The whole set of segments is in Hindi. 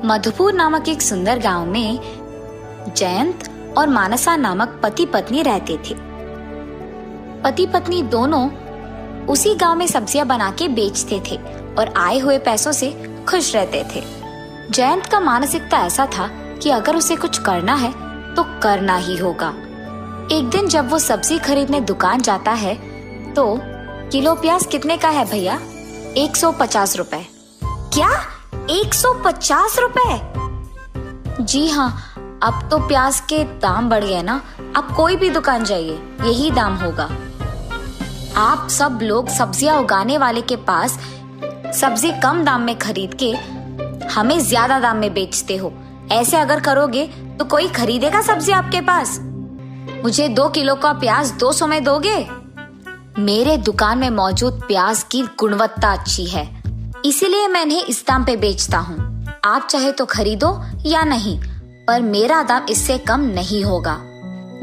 मधुपुर नामक एक सुंदर गांव में जयंत और मानसा नामक पति पत्नी रहते थे। पति पत्नी दोनों उसी गांव में सब्जियां बना के बेचते थे और आए हुए पैसों से खुश रहते थे। जयंत का मानसिकता ऐसा था कि अगर उसे कुछ करना है तो करना ही होगा। एक दिन जब वो सब्जी खरीदने दुकान जाता है तो किलो प्याज कितने का है भैया? 150 रुपए। क्या 150 रुपए? जी हाँ, अब तो प्याज के दाम बढ़ गए ना। अब कोई भी दुकान जाइए यही दाम होगा। आप सब लोग सब्जियां उगाने वाले के पास सब्जी कम दाम में खरीद के हमें ज्यादा दाम में बेचते हो। ऐसे अगर करोगे तो कोई खरीदेगा सब्जी आपके पास? मुझे 2 किलो का प्याज 200 में दोगे? मेरे दुकान में मौजूद प्याज की गुणवत्ता अच्छी है, इसीलिए मैं इन्हें इस दाम पे बेचता हूँ। आप चाहे तो खरीदो या नहीं, पर मेरा दाम इससे कम नहीं होगा।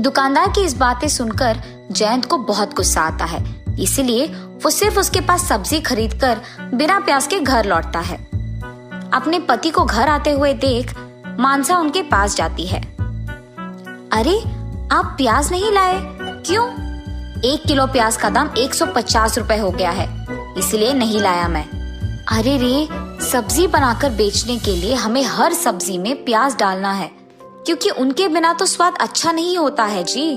दुकानदार की इस बातें सुनकर जयंत को बहुत गुस्सा आता है, इसलिए वो सिर्फ उसके पास सब्जी खरीदकर बिना प्याज के घर लौटता है। अपने पति को घर आते हुए देख मानसा उनके पास जाती है। अरे, आप प्याज नहीं लाए? क्यों? 1 किलो प्याज का दाम 150 रुपए हो गया है, इसलिए नहीं लाया मैं। अरे रे, सब्जी बनाकर बेचने के लिए हमें हर सब्जी में प्याज डालना है, क्योंकि उनके बिना तो स्वाद अच्छा नहीं होता है जी।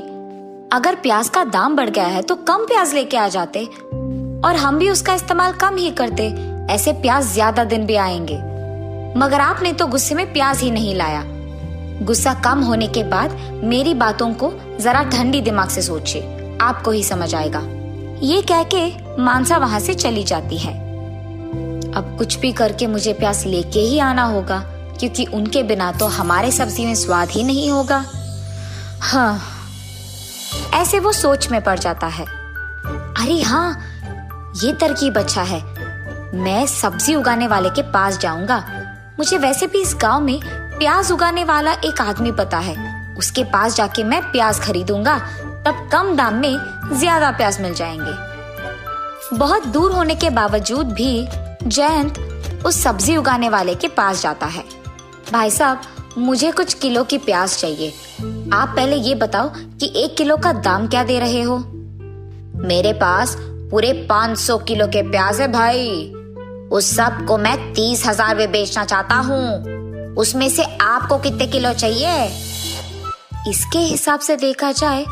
अगर प्याज का दाम बढ़ गया है तो कम प्याज लेके आ जाते और हम भी उसका इस्तेमाल कम ही करते। ऐसे प्याज ज्यादा दिन भी आएंगे। मगर आपने तो गुस्से में प्याज ही नहीं लाया। गुस्सा कम होने के बाद मेरी बातों को जरा ठंडी दिमाग से सोचिए, आपको ही समझ आएगा। ये कह के मानसा वहां से चली जाती है। अब कुछ भी करके मुझे प्याज लेके ही आना होगा, क्योंकि उनके बिना तो हमारे सब्जी में स्वाद ही नहीं होगा। हाँ, ऐसे वो सोच में पड़ जाता है। अरे हाँ, ये तरकीब अच्छा है। मैं सब्जी उगाने वाले के पास जाऊंगा। मुझे वैसे भी इस गांव में प्याज उगाने वाला एक आदमी पता है। उसके पास जाके मैं प्याज खरीदूंगा, तब कम दाम में ज्यादा प्याज मिल जाएंगे। बहुत दूर होने के बावजूद भी जयंत उस सब्जी उगाने वाले के पास जाता है। भाई साहब, मुझे कुछ किलो की प्याज चाहिए। आप पहले ये बताओ कि 1 किलो का दाम क्या दे रहे हो? मेरे पास पूरे 500 किलो के प्याज है भाई। उस सब को मैं 30,000 में बेचना चाहता हूँ। उसमें से आपको कितने किलो चाहिए? इसके हिसाब से देखा जाए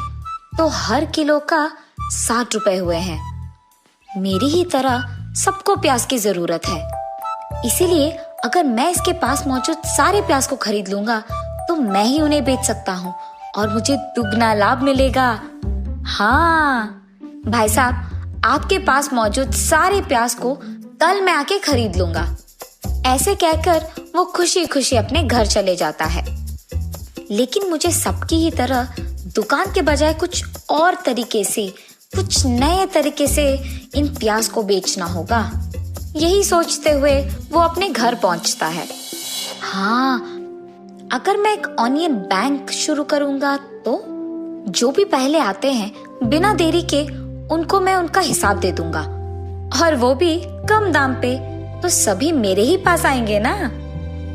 तो हर किलो का 60 रुपए हुए हैं। मेरी ही तरह सबको प्याज की जरूरत है, इसीलिए अगर मैं इसके पास मौजूद सारे प्याज को खरीद लूंगा तो मैं ही उन्हें बेच सकता हूँ और मुझे दुगना लाभ मिलेगा। हाँ भाई साहब, आपके पास मौजूद सारे प्याज को कल मैं आके खरीद लूंगा। ऐसे कहकर वो खुशी खुशी अपने घर चले जाता है। लेकिन मुझे सबकी ही तरह दुकान के बजाय कुछ और तरीके से, कुछ नए तरीके से इन प्याज को बेचना होगा। यही सोचते हुए वो अपने घर पहुंचता है। हाँ, अगर मैं एक ऑनियन बैंक शुरू करूंगा तो जो भी पहले आते हैं बिना देरी के उनको मैं उनका हिसाब दे दूंगा, और वो भी कम दाम पे, तो सभी मेरे ही पास आएंगे ना।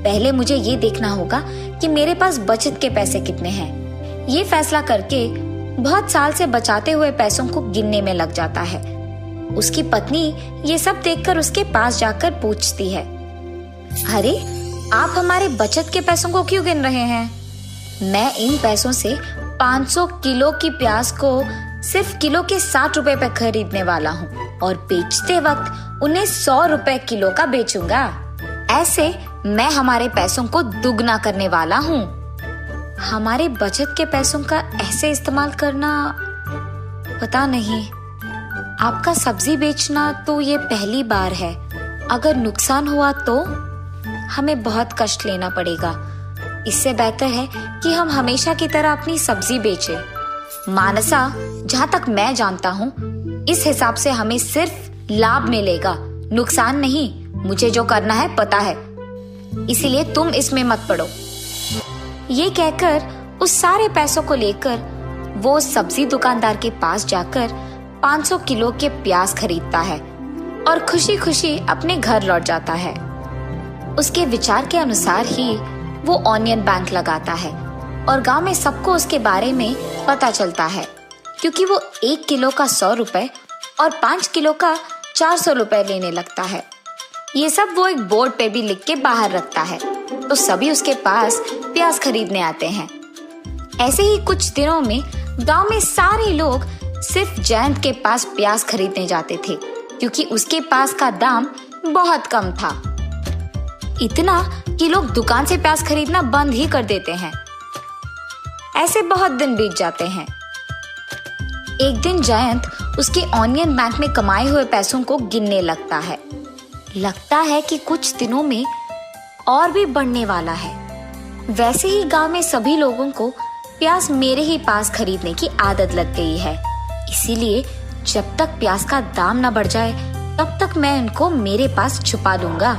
पहले मुझे ये देखना होगा कि मेरे पास बचत के पैसे कितने हैं। ये फैसला करके बहुत साल से बचाते हुए पैसों को गिनने में लग जाता है। उसकी पत्नी ये सब देखकर उसके पास जाकर पूछती है, अरे आप हमारे बचत के पैसों को क्यों गिन रहे हैं? मैं इन पैसों से 500 किलो की प्याज को सिर्फ किलो के 60 रुपए पे खरीदने वाला हूँ और बेचते वक्त उन्हें 100 रुपए किलो का बेचूंगा। ऐसे मैं हमारे पैसों को दुगना करने वाला हूँ। हमारे बचत के पैसों का ऐसे इस्तेमाल करना, पता नहीं। आपका सब्जी बेचना तो ये पहली बार है। अगर नुकसान हुआ तो हमें बहुत कष्ट लेना पड़ेगा। इससे बेहतर है कि हम हमेशा की तरह अपनी सब्जी बेचें। मानसा, जहाँ तक मैं जानता हूँ इस हिसाब से हमें सिर्फ लाभ मिलेगा, नुकसान नहीं। मुझे जो करना है पता है, इसीलिए तुम इसमें मत पड़ो। ये कहकर उस सारे पैसों को लेकर वो सब्जी दुकानदार के पास जाकर 500 किलो के प्याज खरीदता है और खुशी खुशी अपने घर लौट जाता है। उसके विचार के अनुसार ही वो ऑनियन बैंक लगाता है और गांव में सबको उसके बारे में पता चलता है, क्योंकि वो 1 किलो का 100 रुपए और 5 किलो का 400 रुपए लेने लगता है। ये सब वो एक बोर्ड पे भी लिख के बाहर रखता है, तो सभी उसके पास प्याज खरीदने आते हैं। ऐसे ही कुछ दिनों में गांव में सारे लोग सिर्फ जयंत के पास प्याज खरीदने जाते थे, क्योंकि उसके पास का दाम बहुत कम था। इतना कि लोग दुकान से प्याज खरीदना बंद ही कर देते हैं। ऐसे बहुत दिन बीत जाते हैं। एक दिन जयंत उसके ऑनियन बैंक में कमाए हुए पैसों को गिनने लगता है कि कुछ दिनों में और भी बढ़ने वाला है। वैसे ही गांव में सभी लोगों को प्याज मेरे ही पास खरीदने की आदत लग गई है, इसीलिए जब तक प्याज का दाम न बढ़ जाए तब तक मैं इनको मेरे पास छुपा लूंगा।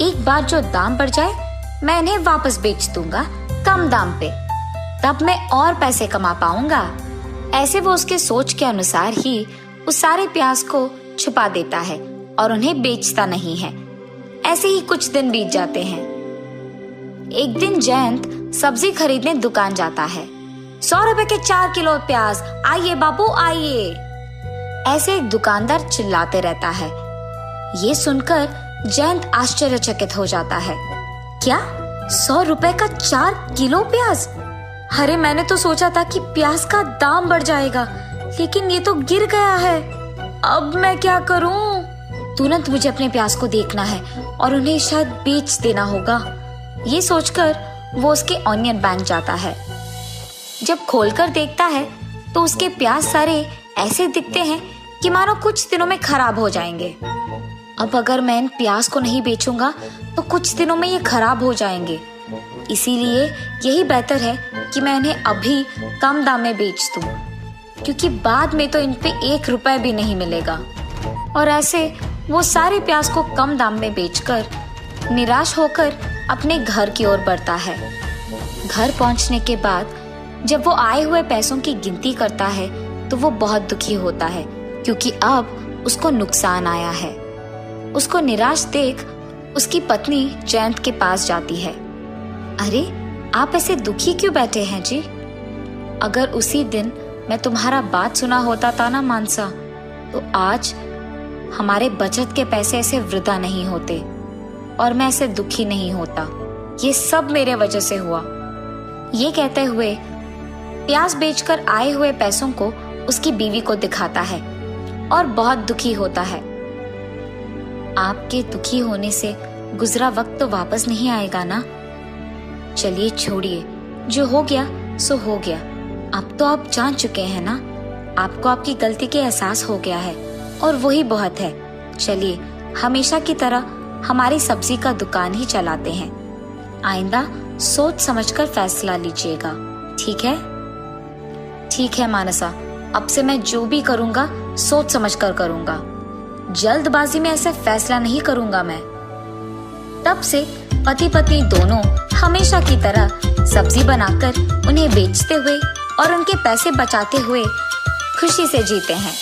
एक बार जो दाम बढ़ जाए मैं इन्हें वापस बेच दूंगा कम दाम पे, तब मैं और पैसे कमा पाऊंगा। ऐसे वो उसके सोच के अनुसार ही उस सारे प्याज को छुपा देता है और उन्हें बेचता नहीं है। ऐसे ही कुछ दिन बीत जाते हैं। एक दिन जयंत सब्जी खरीदने दुकान जाता है। 100 रुपए के 4 किलो प्याज, आइए बाबू आइए, ऐसे एक दुकानदार चिल्लाते रहता है। ये सुनकर जयंत आश्चर्यचकित हो जाता है। क्या 100 रुपए का 4 किलो प्याज? अरे मैंने तो सोचा था कि प्याज का दाम बढ़ जाएगा, लेकिन ये तो गिर गया है। अब मैं क्या करूं? तुरंत मुझे अपने प्याज को देखना है और उन्हें शायद बेच देना होगा। ये सोचकर वो उसके ऑनियन बैंक जाता है। जब खोलकर देखता है तो उसके प्याज सारे ऐसे दिखते हैं कि मानो कुछ दिनों में खराब हो जाएंगे। अब अगर मैं इन प्याज को नहीं बेचूंगा तो कुछ दिनों में ये खराब हो जाएंगे, इसीलिए यही बेहतर है कि मैं इन्हें अभी कम दाम में बेच दूं, क्योंकि बाद में तो इन पे 1 रुपए भी नहीं मिलेगा। और ऐसे वो सारे प्याज को कम दाम में बेचकर निराश होकर अपने घर की ओर बढ़ता है। घर पहुंचने के बाद जब वो आए हुए पैसों की गिनती करता है तो वो बहुत दुखी होता है, क्योंकि अब उसको नुकसान आया है। उसको निराश देख उसकी पत्नी जयंत के पास जाती है। अरे आप ऐसे दुखी क्यों बैठे हैं जी? अगर उसी दिन मैं तुम्हारा बात सुना होता था ना मानसा, तो आज हमारे बचत के पैसे ऐसे वृथा नहीं होते और मैं ऐसे दुखी नहीं होता। ये सब मेरे वजह से हुआ। ये कहते हुए प्याज बेचकर आए हुए पैसों को उसकी बीवी को दिखाता है और बहुत दुखी होता है। आपके दुखी होने से गुजरा वक्त तो वापस नहीं आएगा ना? चलिए छोड़िए, जो हो गया सो हो गया। अब तो आप जान चुके हैं ना, आपको आपकी गलती के एहसास हो गया है और वही बहुत है। चलिए हमेशा की तरह हमारी सब्जी का दुकान ही चलाते हैं। आइंदा सोच समझकर फैसला लीजिएगा, ठीक है? ठीक है मानसा, अब से मैं जो भी करूँगा सोच समझकर करूँगा। जल्दबाजी में ऐसे फैसला नहीं करूँगा मैं। तब से पति पत्नी दोनों हमेशा की तरह सब्जी बनाकर उन्हें बेचते हुए और उनके पैसे बचाते हुए खुशी से जीते हैं।